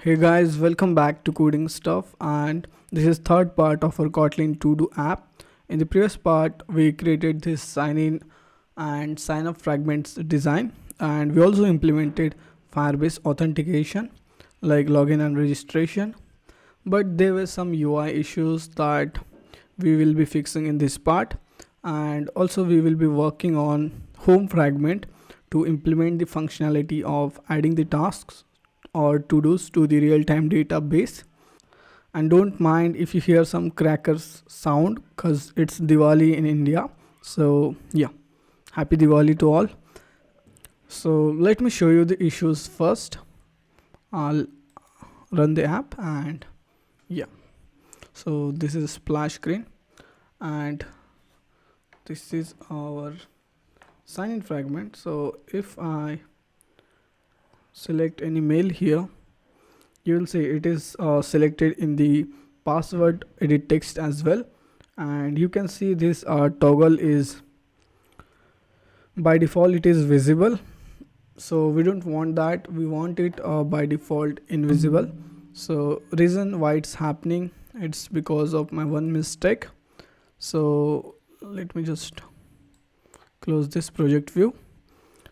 Hey guys, welcome back to Coding Stuff, and this is third part of our Kotlin to do app. In the previous part, we created this sign in and sign up fragments design, and we also implemented Firebase authentication like login and registration. But there were some UI issues that we will be fixing in this part, and also we will be working on home fragment to implement the functionality of adding the tasks or to-dos to the real-time database. And don't mind if you hear some crackers sound because it's Diwali in India. So yeah, happy Diwali to all. So let me show you the issues first. I'll run the app and yeah. So this is a splash screen and this is our sign in fragment. So if I select any mail here, you will see it is selected in the password edit text as well, and you can see this toggle is by default it is visible, so we don't want that. We want it by default invisible. So reason why it's happening, it's because of my one mistake. So let me just close this project view.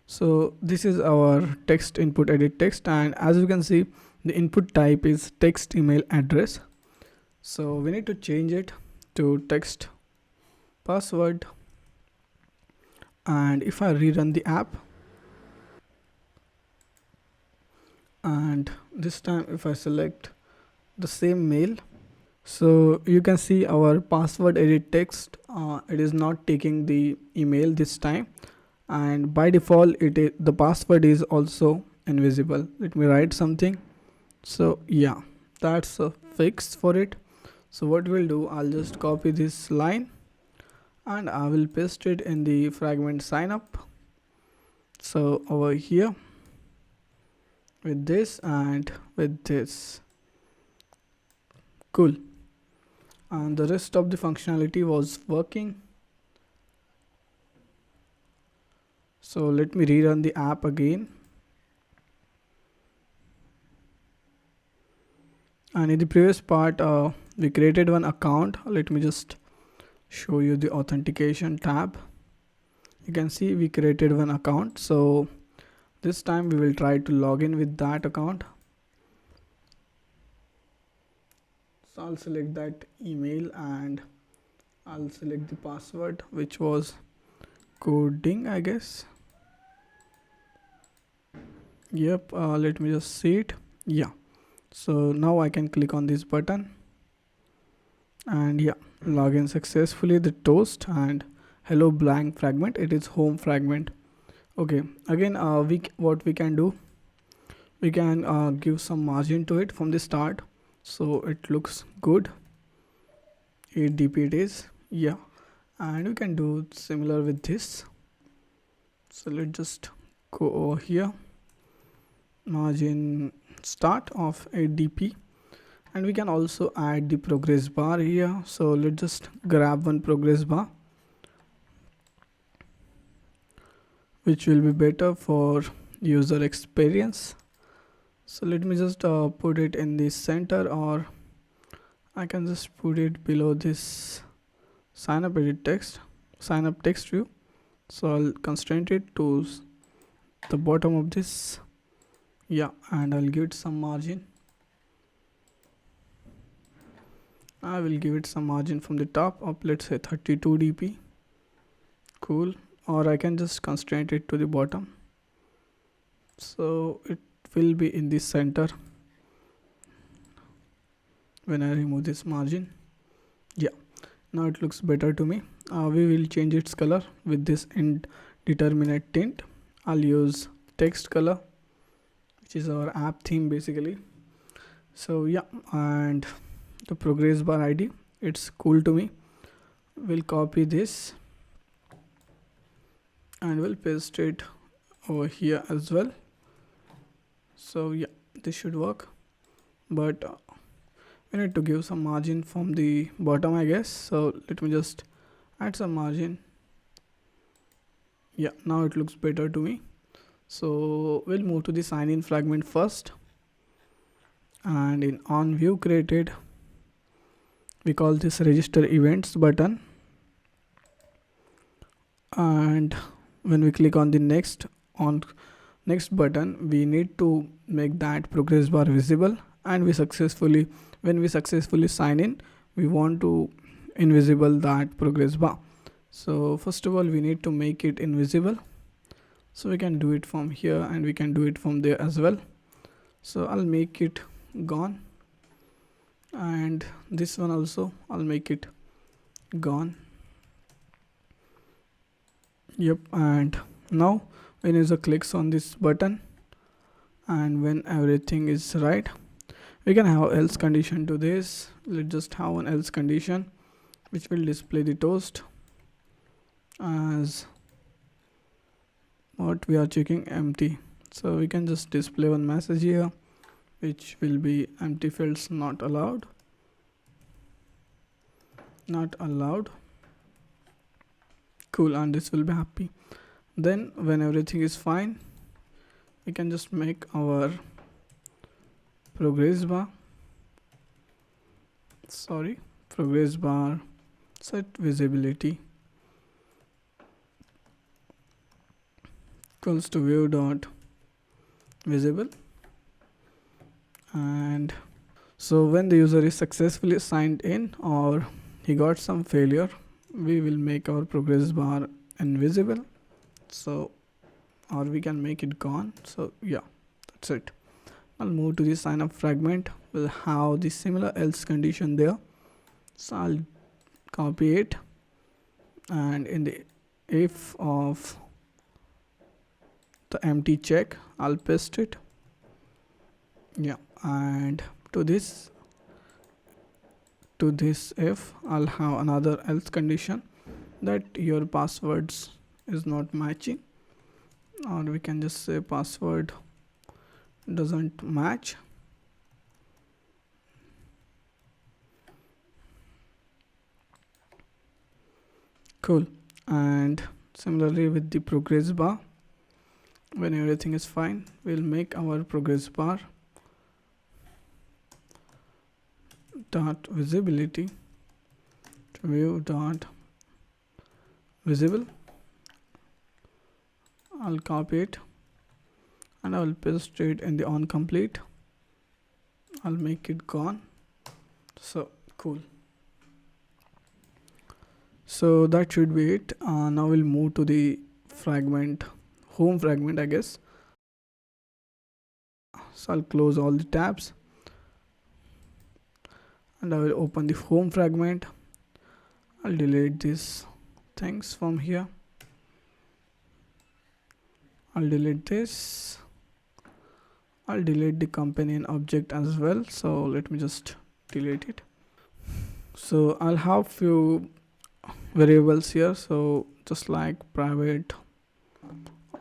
So this is our text input edit text, and as you can see the input type is text email address. So we need to change it to text password, and if I rerun the app, and this time if I select the same mail, so you can see our password edit text it is not taking the email this time, and by default the password is also invisible. Let me write something. So yeah, that's a fix for it. So what we'll do, I'll just copy this line and I will paste it in the fragment sign up. So over here with this and with this, cool. And the rest of the functionality was working. So let me rerun the app again. And in the previous part, we created one account. Let me just show you the authentication tab. You can see we created one account. So this time we will try to log in with that account. So I'll select that email and I'll select the password, which was coding, I guess. Yep, let me just see it. Yeah. So now I can click on this button and yeah, login successfully the toast and hello blank fragment. It is home fragment. Okay, again what we can do, we can give some margin to it from the start so it looks good. 8 dp it is, yeah, and we can do similar with this. So let's just go over here, margin start of 8 dp, and we can also add the progress bar here. So let's just grab one progress bar which will be better for user experience. So let me just put it in the center, or I can just put it below this sign up edit text, sign up text view. So I'll constrain it to the bottom of this, yeah, and I'll give it some margin. I will give it some margin from the top of, let's say 32 dp. Cool. Or I can just constrain it to the bottom, so it will be in the center when I remove this margin. Yeah, now it looks better to me. We will change its color with this indeterminate tint. I'll use text color, which is our app theme basically. So yeah, and the progress bar ID, it's cool to me. We'll copy this and we'll paste it over here as well. So yeah, this should work, but we need to give some margin from the bottom, I guess. So let me just add some margin. Yeah, now it looks better to me. So we'll move to the sign in fragment first, and in on view created we call this register events button, and when we click on the next button, we need to make that progress bar visible, and when we successfully sign in, we want to invisible that progress bar. So first of all, we need to make it invisible. So we can do it from here and we can do it from there as well. So I'll make it gone, and this one also I'll make it gone. Yep. And now when user clicks on this button and when everything is right, we can have else condition to this. Let's just have an else condition which will display the toast as what we are checking empty. So we can just display one message here which will be empty fields not allowed. Cool, and this will be happy. Then when everything is fine, we can just make our progress bar set visibility equals to view dot visible. And so when the user is successfully signed in or he got some failure, we will make our progress bar invisible, so or we can make it gone. So yeah, that's it. I'll move to the sign up fragment. We'll have the similar else condition there, so I'll copy it, and in the if of the empty check I'll paste it. Yeah, and to this if I'll have another else condition that your passwords is not matching, or we can just say password doesn't match. Cool. And similarly with the progress bar, when everything is fine, we'll make our progress bar dot visibility to view dot visible. I'll copy it and I will paste it in the on complete. I'll make it gone. So cool. So that should be it. Now we'll move to the home fragment, I guess. So I'll close all the tabs and I will open the home fragment. I'll delete these things from here. I'll delete this. I'll delete the companion object as well. So let me just delete it. So I'll have few variables here. So just like private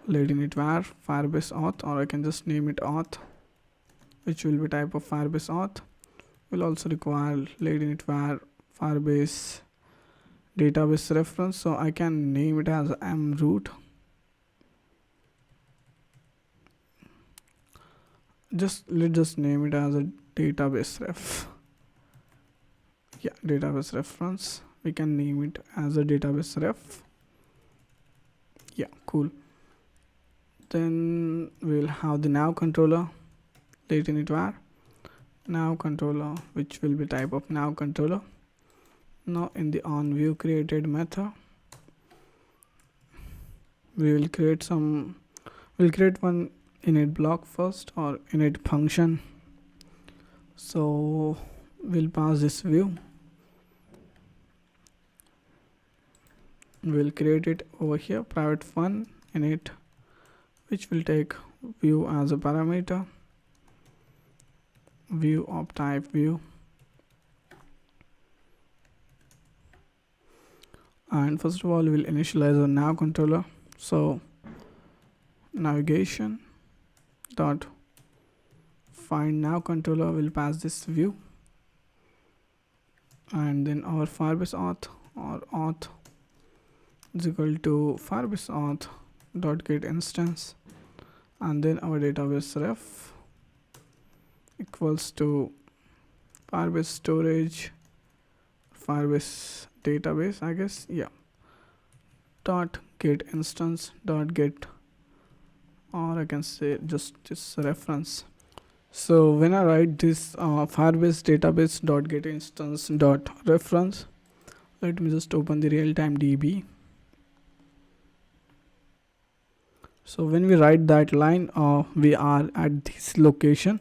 let init var Firebase auth, or I can just name it auth, which will be type of Firebase auth. We'll also require let init var Firebase database reference, so I can name it as mroot. Let's just name it as a database ref. Yeah, database reference. We can name it as a database ref. Yeah, cool. Then we'll have the now controller, let init var now controller, which will be type of now controller. Now in the on view created method, we'll create one init block first, or init function. So we'll pass this view. We'll create it over here, private fun init, which will take view as a parameter, view of type view, and first of all we'll initialize a now controller. So navigation dot find now controller will pass this view, and then our Firebase auth or auth is equal to Firebase auth dot get instance, and then our database ref equals to Firebase storage, Firebase database, I guess. Yeah, dot get instance dot get, or I can say just this reference. So when I write this Firebase database dot get instance dot reference, let me just open the realtime DB. So when we write that line, we are at this location,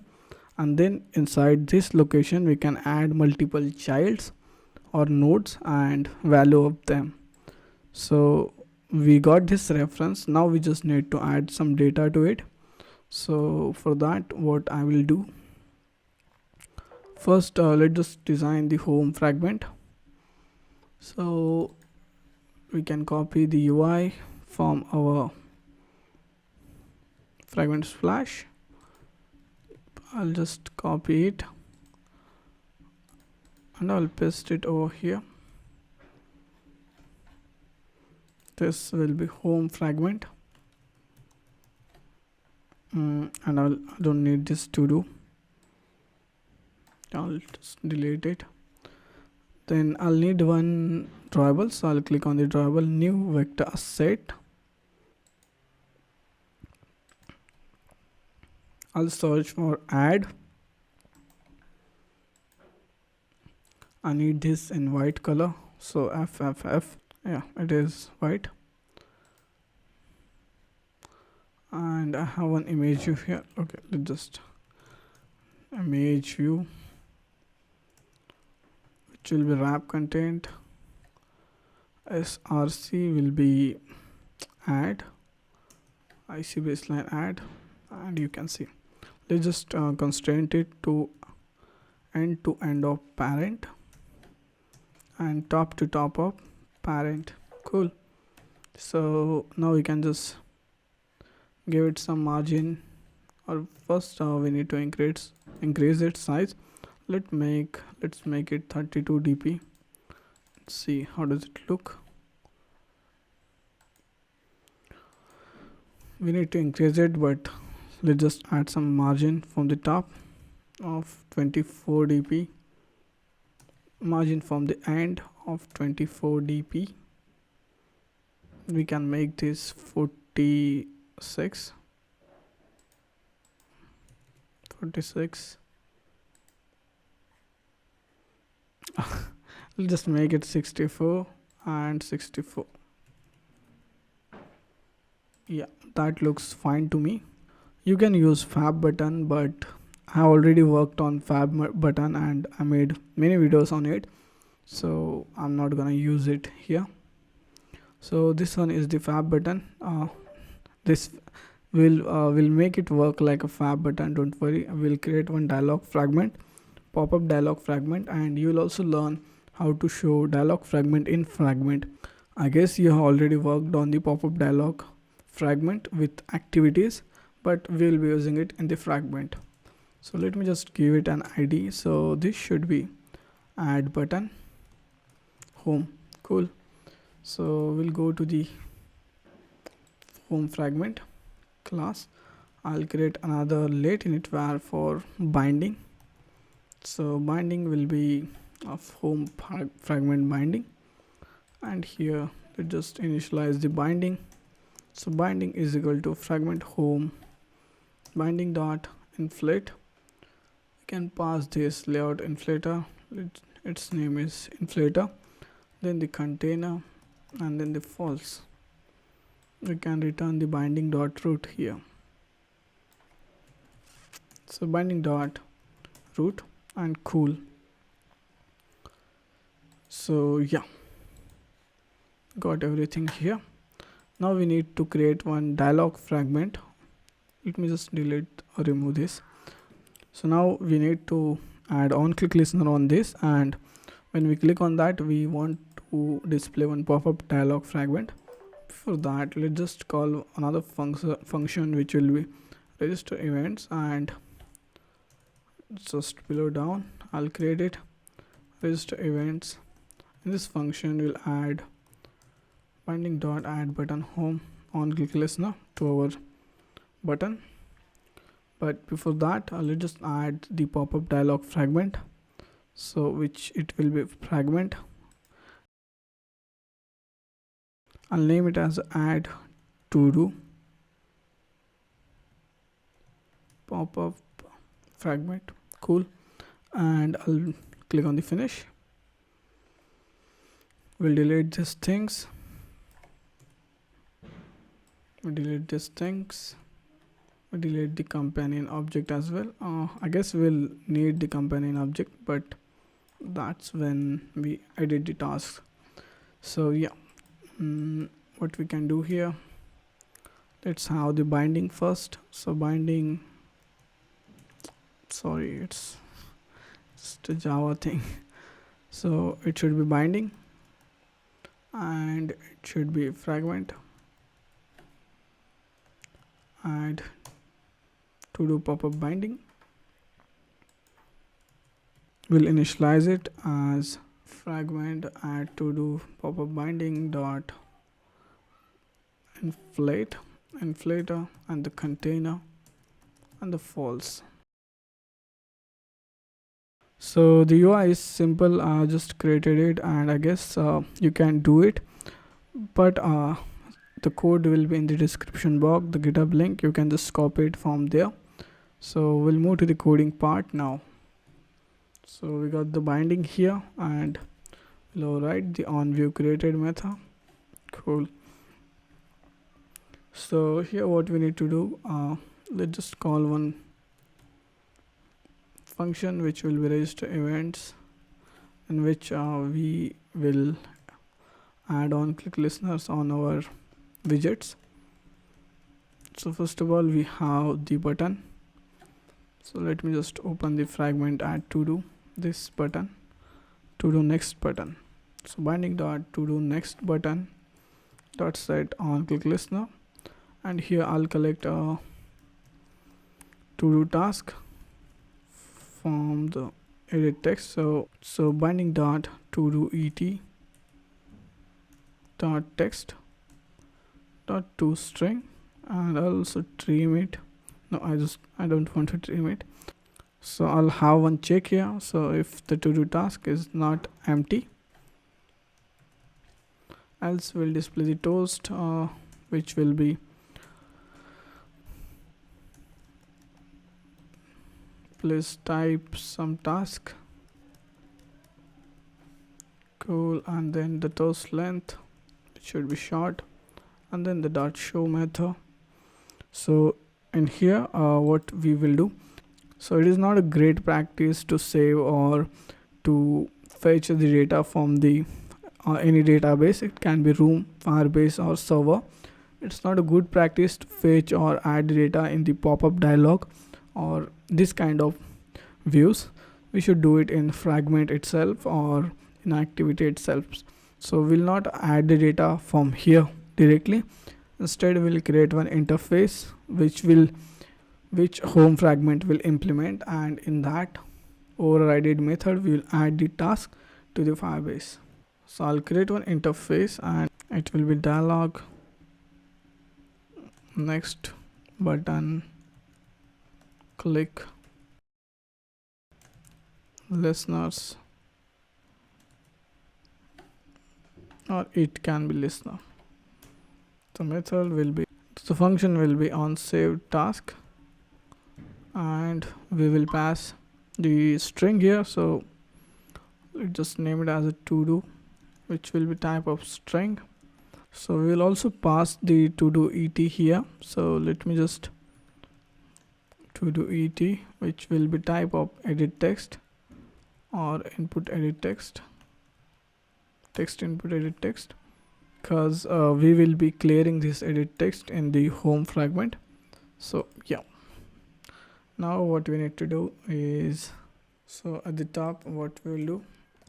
and then inside this location we can add multiple childs or nodes and value of them. So we got this reference. Now we just need to add some data to it. So for that, what I will do, first let's just design the home fragment. So we can copy the UI from our fragment splash. I'll just copy it and I'll paste it over here. This will be home fragment, and I don't need this to do. I'll just delete it. Then I'll need one drawable, so I'll click on the drawable, new vector asset. I'll search for add. I need this in white color, so FFF. Yeah, it is white. And I have one image view here. Okay, let's just image view, which will be wrap content. src will be add, IC baseline add, and you can see. Let's just constraint it to end of parent and top to top of parent. Cool. So now we can just give it some margin, or first we need to increase its size. Let's make it 32 dp. Let's see how does it look. We need to increase it, but let's just add some margin from the top of 24 dp, margin from the end of 24 dp. We can make this 46. We'll just make it 64 and 64. Yeah, that looks fine to me. You can use fab button, but I already worked on fab button and I made many videos on it, so I'm not gonna use it here. So this one is the fab button. This will make it work like a fab button, don't worry. We'll create one dialog fragment, pop-up dialog fragment, and you'll also learn how to show dialog fragment in fragment. I guess you have already worked on the pop-up dialog fragment with activities, but we'll be using it in the fragment. So let me just give it an ID. So this should be add button home. Cool. So we'll go to the home fragment class. I'll create another late init var for binding. So binding will be of home fragment binding, and here let's just initialize the binding. So binding is equal to fragment home binding dot inflate. We can pass this layout inflator. Its name is inflator, then the container, and then the false. We can return the binding dot root here. So binding dot root and cool. So yeah, got everything here. Now we need to create one dialog fragment. Let me just delete or remove this. So now we need to add on click listener on this, and when we click on that, we want to display one pop-up dialog fragment. For that, let's just call another function which will be register events, and just below down I'll create it, register events. In this function we'll add binding dot add button home on click listener to our button But before that, let's just add the pop-up dialog fragment, so which it will be fragment. I'll name it as add to do pop-up fragment. Cool. And I'll click on the finish. We'll delete these things. We delete these things. We delete the companion object as well. I guess we'll need the companion object, but that's when we edit the tasks. So yeah, what we can do here, let's have the binding first. So binding, sorry, it's just a Java thing. So it should be binding and it should be fragment. Add to do pop-up binding. We'll initialize it as fragment add to do pop-up binding dot inflator and the container and the false. So the UI is simple. I just created it, and I guess you can do it, but the code will be in the description box, the GitHub link. You can just copy it from there. So we'll move to the coding part now. So we got the binding here, and we'll override the onViewCreated method. Cool. So here what we need to do, let's just call one function which will be register events, in which we will add on click listeners on our widgets. So first of all, we have the button. So let me just open the fragment add to do this button, to do next button. So binding dot to do next button dot set on click listener, and here I'll collect a to do task from the edit text. So binding dot to do et dot text dot to string, and I'll also trim it. No, I don't want to trim it. So I'll have one check here. So if the to do task is not empty, else we'll display the toast, which will be please type some task. Cool. And then the toast length, it should be short, and then the dot show method. So in here, what we will do, so it is not a great practice to save or to fetch the data from the any database. It can be room, Firebase, or server. It's not a good practice to fetch or add data in the pop-up dialog or this kind of views. We should do it in fragment itself or in activity itself. So we'll not add the data from here directly. Instead, we'll create one interface which home fragment will implement, and in that overrided method we will add the task to the Firebase. So I'll create one interface, and it will be dialog next button click listeners, or it can be listener. The method will be, the function will be on saved task, and we will pass the string here. So let's just name it as a to do, which will be type of string. So we will also pass the to do et here. So let me just to do et, which will be type of edit text or input edit text input edit text, because we will be clearing this edit text in the home fragment. So yeah, now what we need to do is, so at the top what we will do,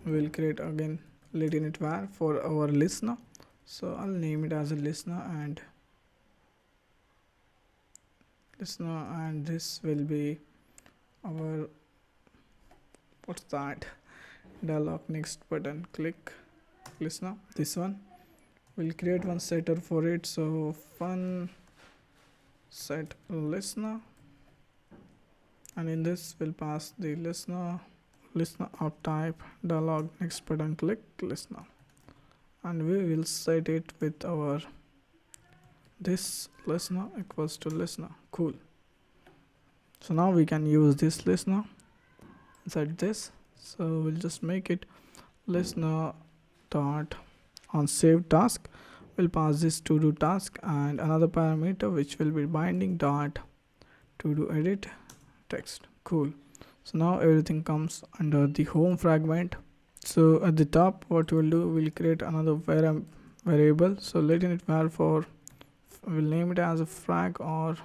we will create again lateinit var for our listener. So I'll name it as a listener, and this will be our, what's that, dialog next button click listener. This one we'll create one setter for it. So fun set listener, and in this we'll pass the listener of type dialog, next button, click listener, and we will set it with our this listener equals to listener. Cool. So now we can use this listener inside this. So we'll just make it listener dot on save task. We'll pass this to do task and another parameter which will be binding dot to do edit text. Cool. So now everything comes under the home fragment. So at the top, what we'll do, we'll create another variable. So letting it var for, we'll name it as a frag or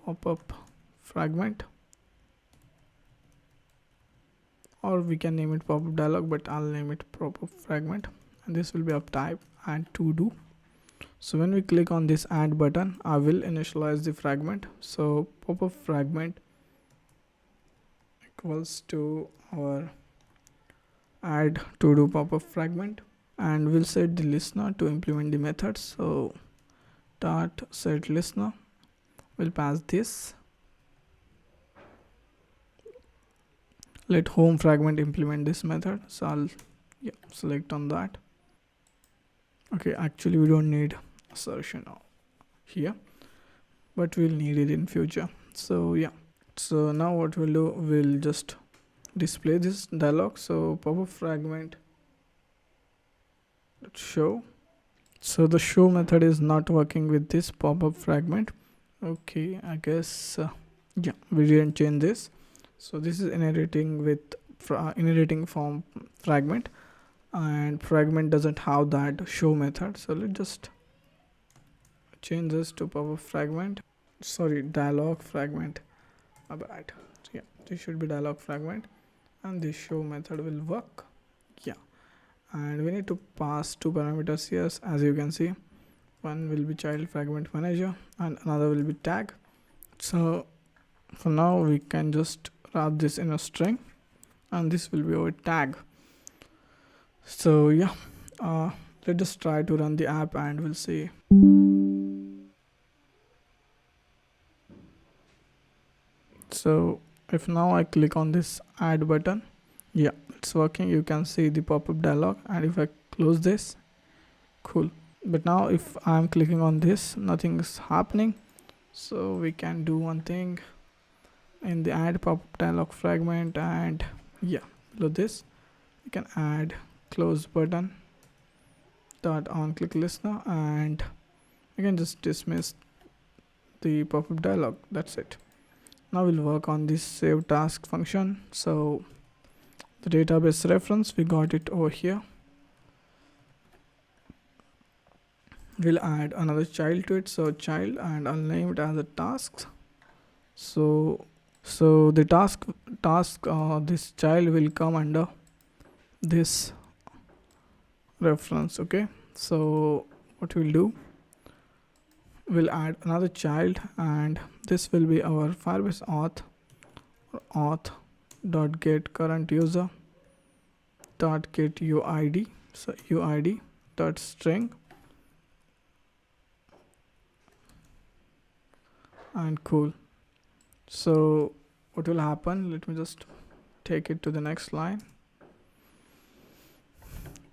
pop-up fragment, or we can name it pop-up dialog, but I'll name it pop-up fragment, and this will be of type and to do. So when we click on this add button, I will initialize the fragment. So pop-up fragment equals to our add to do pop-up fragment, and we'll set the listener to implement the method. So dot set listener, we'll pass this, let home fragment implement this method. So I'll select on that. Okay, actually we don't need assertion here, but we'll need it in future. So so now what we'll do, we'll just display this dialog. So pop-up fragment show. So the show method is not working with this pop-up fragment. Okay, I guess we didn't change this. So this is inheriting with inheriting from fragment, and fragment doesn't have that show method. So let's just change this to pop-up fragment, sorry, dialog fragment. Bad. So this should be dialog fragment, and this show method will work. And we need to pass two parameters here, as you can see. One will be child fragment manager and another will be tag. So for now we can just wrap this in a string, and this will be our tag. So let's just try to run the app and we'll see. So if now I click on this add button, it's working. You can see the pop-up dialog, and if I close this, cool. But now if I'm clicking on this, nothing is happening. So we can do one thing in the add pop-up dialog fragment, and below this we can add close button dot on click listener, and we can just dismiss the pop-up dialog. That's it. Now we'll work on this save task function. So the database reference, we got it over here. We'll add another child to it. So child, and I'll name it as a task. So the task this child will come under this reference. Okay, so what we'll do, we'll add another child, and this will be our Firebase auth dot get current user dot get uid. So uid dot string, and cool. So what will happen, let me just take it to the next line.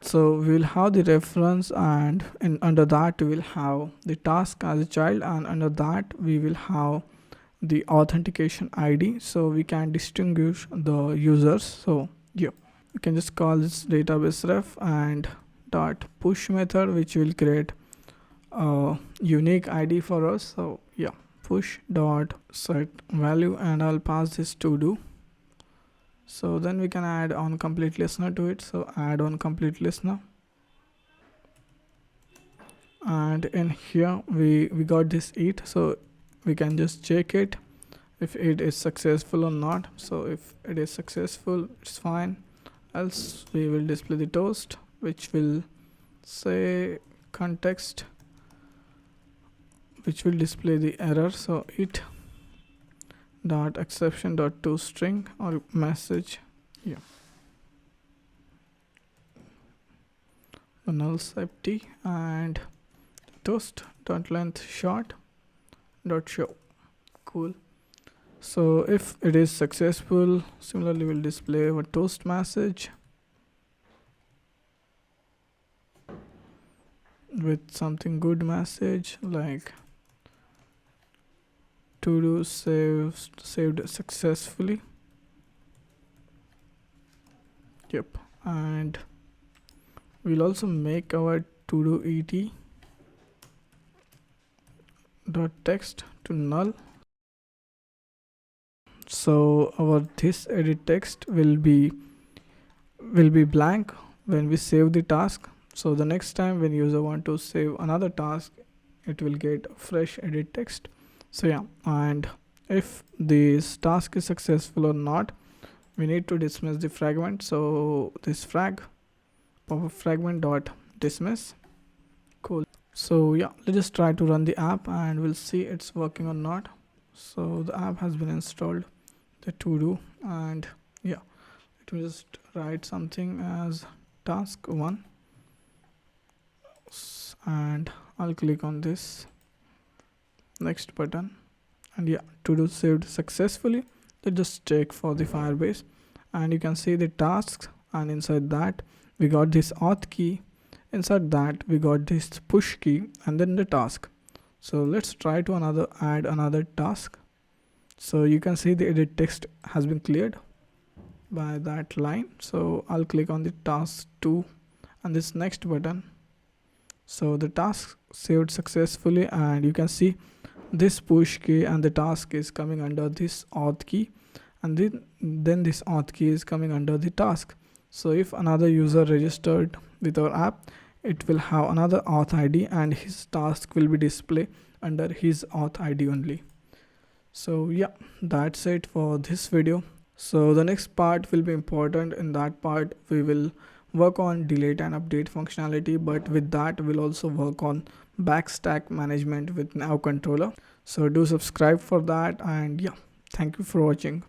So we will have the reference, and under that we will have the task as a child, and under that we will have the authentication ID, so we can distinguish the users. So we can just call this database ref and dot push method, which will create a unique ID for us. So push dot set value, and I'll pass this to do. So then we can add on complete listener to it. So add on complete listener, and in here we got this it, so we can just check it if it is successful or not. So if it is successful, it's fine, else we will display the toast, which will say context, which will display the error. So it dot exception dot to string or message, the null empty, and toast dot length short dot show. Cool. So if it is successful, similarly we'll display a toast message with something good message like to do saved successfully. Yep. And we'll also make our to do et dot text to null, so our this edit text will be blank when we save the task. So the next time when user want to save another task, it will get fresh edit text. So yeah, and if this task is successful or not, we need to dismiss the fragment. So this fragment dot dismiss. Cool. So yeah, let's just try to run the app and we'll see it's working or not. So the app has been installed, the to do, and yeah, let me just write something as task 1 and I'll click on this next button, and yeah, to do saved successfully. Let's just check for the Firebase, and you can see the tasks, and inside that we got this auth key, inside that we got this push key, and then the task. So let's try to add another task. So you can see the edit text has been cleared by that line. So I'll click on the task 2 and this next button. So the task saved successfully, and you can see this push key and the task is coming under this auth key, and then this auth key is coming under the task. So if another user registered with our app, it will have another auth ID and his task will be displayed under his auth ID only. So yeah, that's it for this video. So the next part will be important. In that part we will work on delete and update functionality, but with that we'll also work on backstack management with now controller. So do subscribe for that, and yeah, thank you for watching.